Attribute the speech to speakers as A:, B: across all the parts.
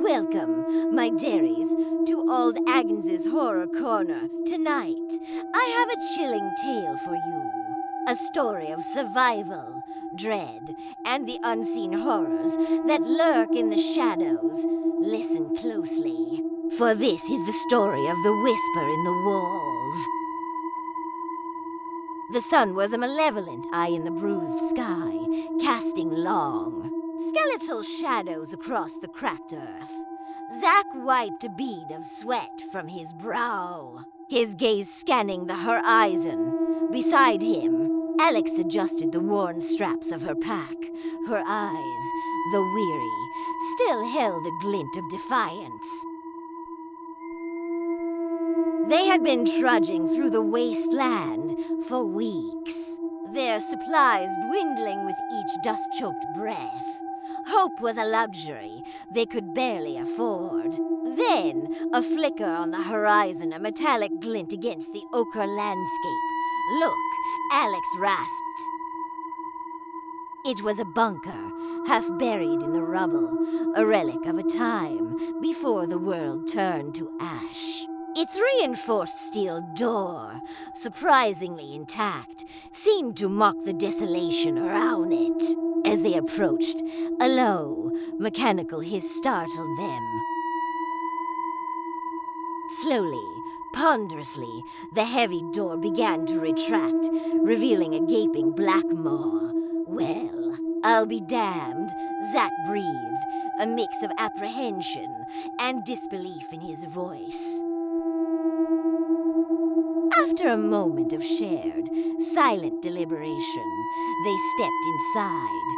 A: Welcome, my dearies, to Old Agnes's Horror Corner. Tonight, I have a chilling tale for you. A story of survival, dread, and the unseen horrors that lurk in the shadows. Listen closely, for this is the story of the whisper in the walls. The sun was a malevolent eye in the bruised sky, casting long, skeletal shadows across the cracked earth. Zack wiped a bead of sweat from his brow, his gaze scanning the horizon. Beside him, Alex adjusted the worn straps of her pack. Her eyes, though weary, still held a glint of defiance. They had been trudging through the wasteland for weeks, their supplies dwindling with each dust-choked breath. Hope was a luxury they could barely afford. Then, a flicker on the horizon, a metallic glint against the ochre landscape. "Look," Alex rasped. It was a bunker, half buried in the rubble, a relic of a time before the world turned to ash. Its reinforced steel door, surprisingly intact, seemed to mock the desolation around it. As they approached, a low, mechanical hiss startled them. Slowly, ponderously, the heavy door began to retract, revealing a gaping black maw. "Well, I'll be damned," Zack breathed, a mix of apprehension and disbelief in his voice. After a moment of shared, silent deliberation, they stepped inside.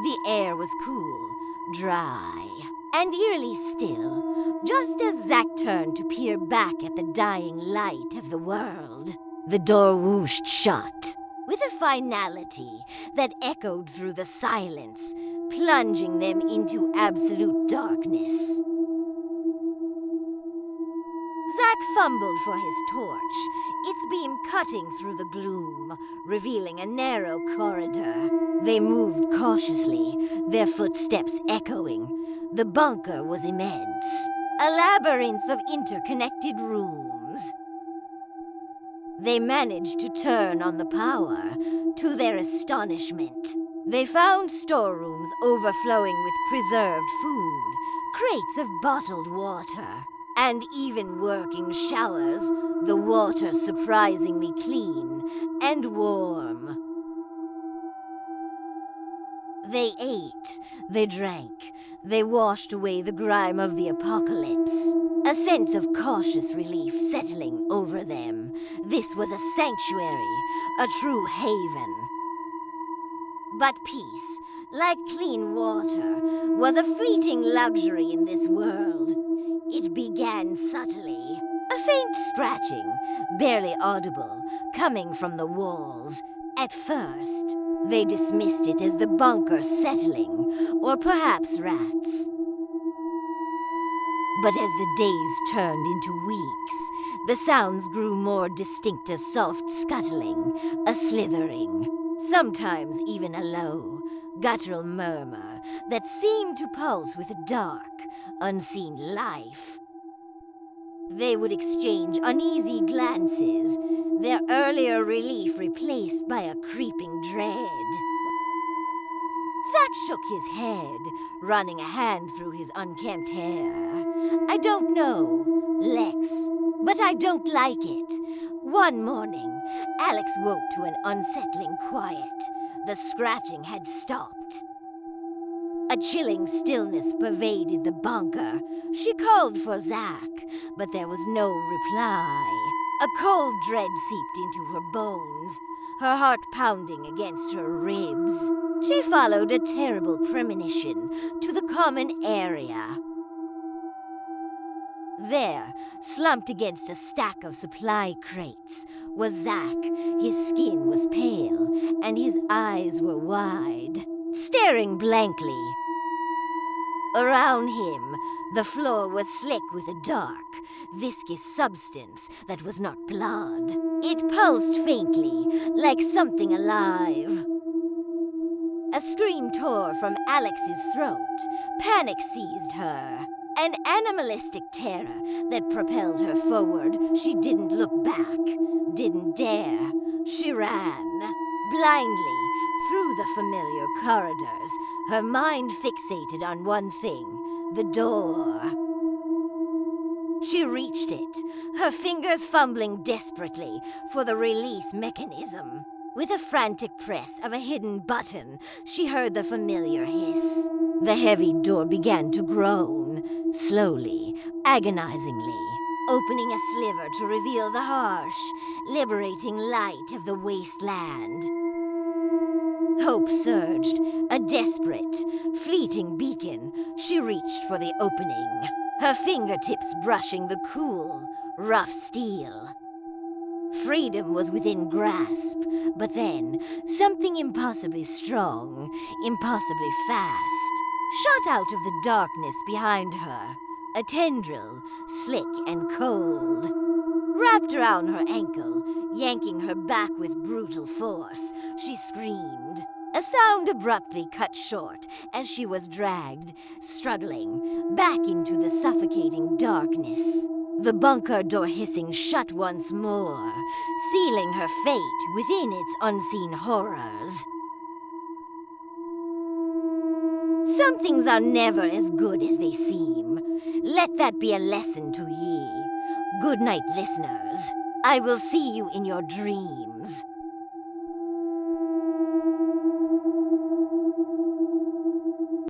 A: The air was cool, dry, and eerily still, just as Zack turned to peer back at the dying light of the world. The door whooshed shut, with a finality that echoed through the silence, plunging them into absolute darkness. Zack fumbled for his torch, its beam cutting through the gloom, revealing a narrow corridor. They moved cautiously, their footsteps echoing. The bunker was immense, a labyrinth of interconnected rooms. They managed to turn on the power. To their astonishment, they found storerooms overflowing with preserved food, crates of bottled water, and even working showers, the water surprisingly clean and warm. They ate, they drank, they washed away the grime of the apocalypse, a sense of cautious relief settling over them. This was a sanctuary, a true haven. But peace, like clean water, was a fleeting luxury in this world. It began subtly, a faint scratching, barely audible, coming from the walls. At first, they dismissed it as the bunker settling, or perhaps rats. But as the days turned into weeks, the sounds grew more distinct, a soft scuttling, a slithering, sometimes even a low, guttural murmur that seemed to pulse with a dark, unseen life. They would exchange uneasy glances, their earlier relief replaced by a creeping dread. Zack shook his head, running a hand through his unkempt hair. "I don't know, Lex, but I don't like it." One morning, Alex woke to an unsettling quiet. The scratching had stopped. A chilling stillness pervaded the bunker. She called for Zack, but there was no reply. A cold dread seeped into her bones, her heart pounding against her ribs. She followed a terrible premonition to the common area. There, slumped against a stack of supply crates, was Zack. His skin was pale, and his eyes were wide, staring blankly. Around him, the floor was slick with a dark, viscous substance that was not blood. It pulsed faintly, like something alive. A scream tore from Alex's throat. Panic seized her. An animalistic terror that propelled her forward. She didn't look back, didn't dare. She ran, blindly, through the familiar corridors, her mind fixated on one thing, the door. She reached it, her fingers fumbling desperately for the release mechanism. With a frantic press of a hidden button, she heard the familiar hiss. The heavy door began to groan, slowly, agonizingly, opening a sliver to reveal the harsh, liberating light of the wasteland. Hope surged, a desperate, fleeting beacon. She reached for the opening, her fingertips brushing the cool, rough steel. Freedom was within grasp, but then something impossibly strong, impossibly fast, shot out of the darkness behind her. A tendril, slick and cold, wrapped around her ankle, yanking her back with brutal force. She screamed. A sound abruptly cut short as she was dragged, struggling, back into the suffocating darkness. The bunker door hissing shut once more, sealing her fate within its unseen horrors. Some things are never as good as they seem. Let that be a lesson to ye. Good night, listeners. I will see you in your dreams.